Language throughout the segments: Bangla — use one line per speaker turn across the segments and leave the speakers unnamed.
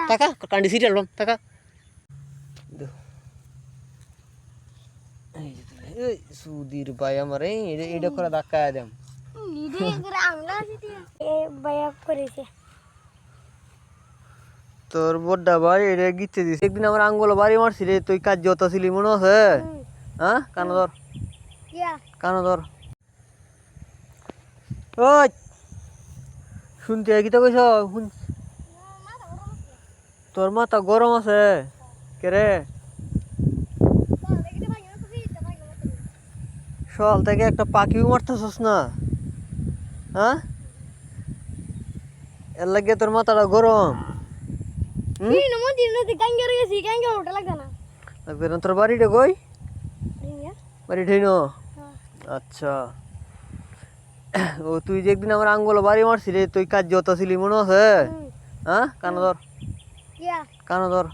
টাকা কান্দি সিরিয়াল বাম টাকা সুধীর ভাই আমার এইটা করে ধাক্কা দেম তোর বড়টা ভাই এটা গিচ্ছে দিস একদিন আমার আঙ্গুল বাড়ি মারছি রে তুই কাজ যত ছিলি মনে আছে হ্যাঁ কানো ধর কানো ধর ওই শুনতে কি তো কইছ তোর মাথা গরম আছে কে রে সকাল থেকে একটা পাখিও মারতেছস না হ্যাঁ এর লাগে তোর মাথাটা গরম তোর বাড়িটা কই বাড়ি ঠেইন আচ্ছা ও তুই যে একদিন আমার আঙ্গুল বাড়ি মারছিলি তুই কাজ যত ছিলি মনে আছে হ্যাঁ কানো ধর কানো ধর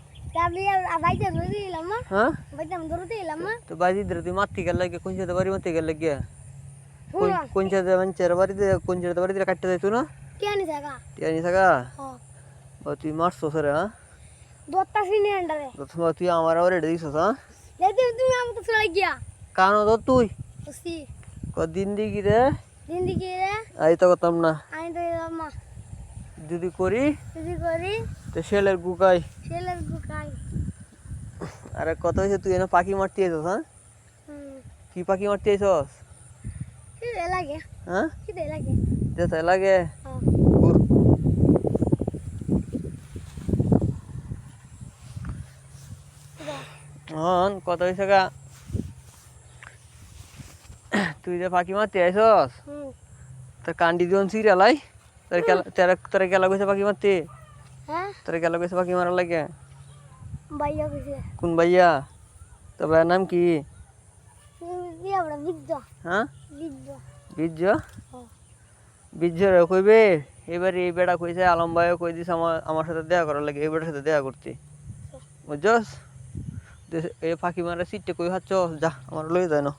হ্যাঁ তো বাজি ধরে তুই মারতে গেল লাগে কোন সাথে বাড়ি মারতে গেল লাগে কোন সাথে মানুষের বাড়িতে কোন সাথে বাড়িতে কাটতে যাইতো না টিয়ানি থাকা ও তুই মারছস রে হ্যাঁ তুই আমার আবার এটা দিছস হ্যাঁ কানো ধর তুই কদিন দিকি রে আই তো করতাম না যদি করি তো শেলের গুকাই আরে কত হয়েছে তুই এনে পাখি মারতে আইছস হ্যাঁ কি পাখি মারতে আইছস হ্যাঁ যেতে লাগে হন কত হয়েছে গা তুই যে পাখি মারতে আইছস তোর কান্দি দিন সিরিয়ালাই তোর গেলা গেছে পাখি মারতে তোর গেলা গেছে পাখি মারার লাগে কোন ভাইয়া তোর ভাইয়ের নাম কি হ্যাঁ বীর্য বীর্য রে কইবে এবার এই বেড়া কইছে আলম ভাইও কই দিস আমার সাথে দেখা করার লাগে এই বেড়ার সাথে দেখা করতে বুঝছস এই পাখি মারা সিটটা কই খাচ্ছ যা আমার লই যায় না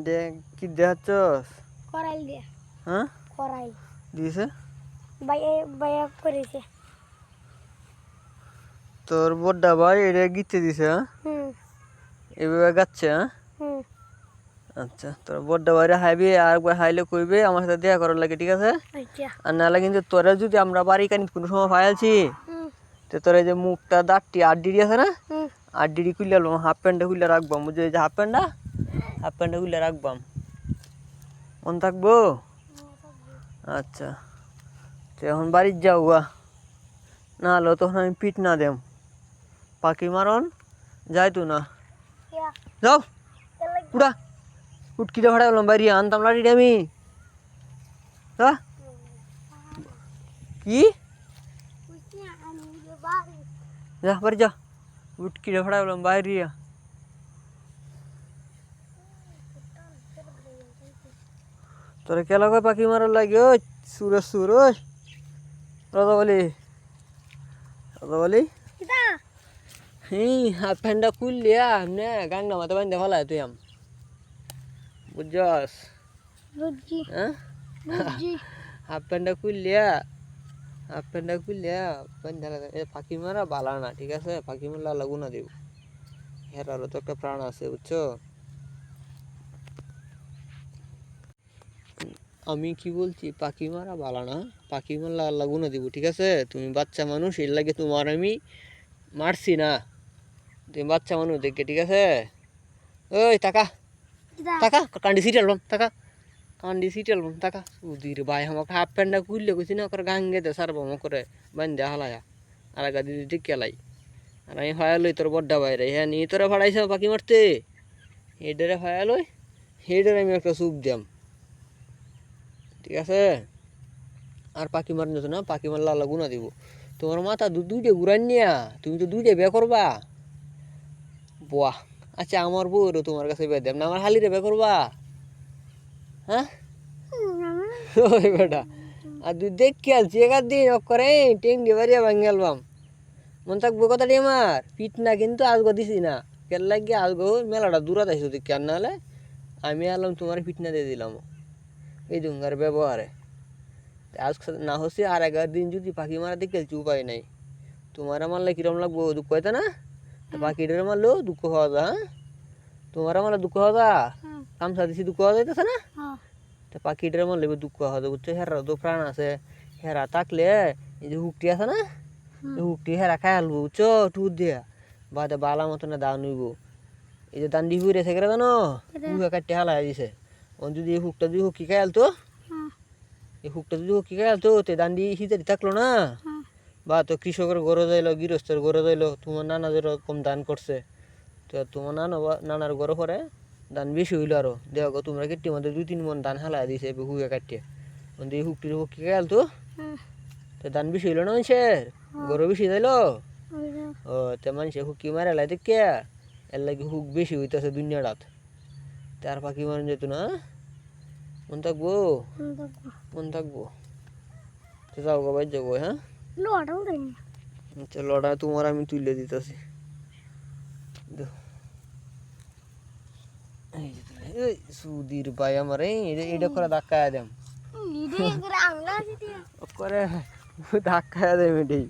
দেখ কি দেখাচ্ছস
করাইল দিয়ে
হ্যাঁ
করাইল
দিয়েছে
বাইয়া করেছে
তোর বড়টা ভাই এটা গিতে দিছে হ্যাঁ এভাবে গাচ্ছে হ্যাঁ আচ্ছা তোর বড়টা ভাইরে হাইবে আর একবার হাইলে কইবে আমার সাথে দেখা করার লাগে ঠিক আছে আর নাহলে কিন্তু তোরা যদি আমরা বাড়ি কানি কোনো সময় ফাইলছি তো তোর এই যে মুখটা দাঁতটি আড্ডি আছে না আড্ডি খুলে হাফ প্যান্টটা খুলে রাখবাম বুঝলি যে হাফ প্যান্টটা খুলে রাখবাম মন থাকবো আচ্ছা তো এখন বাড়ির যাও গা না হলো তখন আমি পিট না দেম পাখি মারন যাইতো না যাও উড়া উটকিটা ভাড়া গেলাম বাইরে আনতাম লাঠিটা আমি কি যা বাড়ি যা উটকিটা ভাড়া গেলাম বাইরে তোরা কেলা কয় পাখি মারার লাগে ওই সুর ওই রাজা বলি হাফ প্যান্টটা খুললিয়া নে গাংনা মাথা বান্ধে ভালো তুই আম বুঝছস হ্যাঁ হাফ প্যান্টটা খুললিয়া পাখি মারা বালা না ঠিক আছে পাখি মারলা লাগু না দেব হেরারও তো একটা প্রাণ আছে বুঝছো আমি কি বলছি পাখি মারা বালা না পাখি মারলা লাগু না দিব ঠিক আছে তুমি বাচ্চা মানুষ এর লাগে তোমার আমি মারছি না তুমি বাচ্চা মানুষ দেখে ঠিক আছে ওই টাকা কান্দি সিরিয়াল বাম টাকা সুধীর ভাই আমাকে হাফ প্যান্টটা খুললে কইছি না করে গাঙ্গে দে সারবো করে বান্ধে হালায়া আর গা দিদি ঠিক কেলাই আর আমি ভায়ালই তোর বড্ডা বাইরে হ্যাঁ নিয়ে তোরা ভাড়াইছ পাখি মারতে হেডারে ভায়ালই হেডারে আমি একটা স্যুপ দিয়াম ঠিক আছে আর পাখি মারন যেত না পাখি মারলা আল্লাহ গুণা দিব তোমার মাথা দুইটা ঘুরান নিয়া তুমি তো দুইটা বিয়ে করবা বাহ আচ্ছা আমার বউ তোমার কাছে বিয়ে দেব না আমার হালিরে বিয়ে করবা হ্যাঁ ওই বেটা আর তুই দেখ খেলছি একার দিন করে টেং দিয়ে বাড়িয়া ভাঙে গেলবাম মন থাকবো কথাটি আমার পিট না কিন্তু আজগো দিছি না কেন লাগে আলগো মেলাটা দূরাত আইসো তুই কেন নাহলে আমি আলাম তোমার ফিটনা দিয়ে দিলাম এই দুঙ্গার ব্যবহারে আজ না হচ্ছে আর 11 দিন যদি পাখি মারা দেখেছি উপায় নাই তোমার মারলে কিরম লাগবো দুঃখ হইতে না পাখিটার মারলেও দুঃখ হওয়া যা হ্যাঁ তোমার মারলে দুঃখ হওয়া যা কামসা দিছি দুঃখ হওয়া যাইতেছে না তা পাখিটার মারলে দুঃখ হওয়া যায় বুঝছো হেরা তো প্রাণ আছে হেরা থাকলে এই যে হুকটি আছে না এই হুকটি হেরা খাই আলবো বুঝছো টুর দিয়া বাদে বালা মতো না দান হইব এই যে দান দিবি রেছে গেলে জানো হুকা কাটতে হালা দিছে যদি এই হুকটা যদি হুকি খাই আলতো এই হুকটা যদি হুকি খাই আলতো তে দান্ডি হিতারি থাকলো না বা তো কৃষকের গরজ যাইলো গৃহস্থের গরজ যাইলো তোমার নানা যেরকম দান করছে তো তোমার নানার গরো পরে দান বেশি হইলো আরো দেখো তোমরা কেটে মধ্যে 2-3 মন দান হালা দিছে হুকে কাটিয়ে এই হুকটি হুকি খাই আলতো তো দান বেশি হইলো না মানুষের গরু বেশি যাইলো ও তে মানুষে হুকি মারে লাই দেখে এর লাগে হুক বেশি হইতেছে দুনিয়াটাত তার পাখি মারন যেত না মন থাকবো মন থাকবো তো যাও গো ভাই যাবো হ্যাঁ
লোটাও দেয়
আচ্ছা লড়া তোমার আমি তুলে দিতেছি সুধীর ভাই আমার এইটা করে ধাক্কা দেম করে ধাক্কা দেম এটাই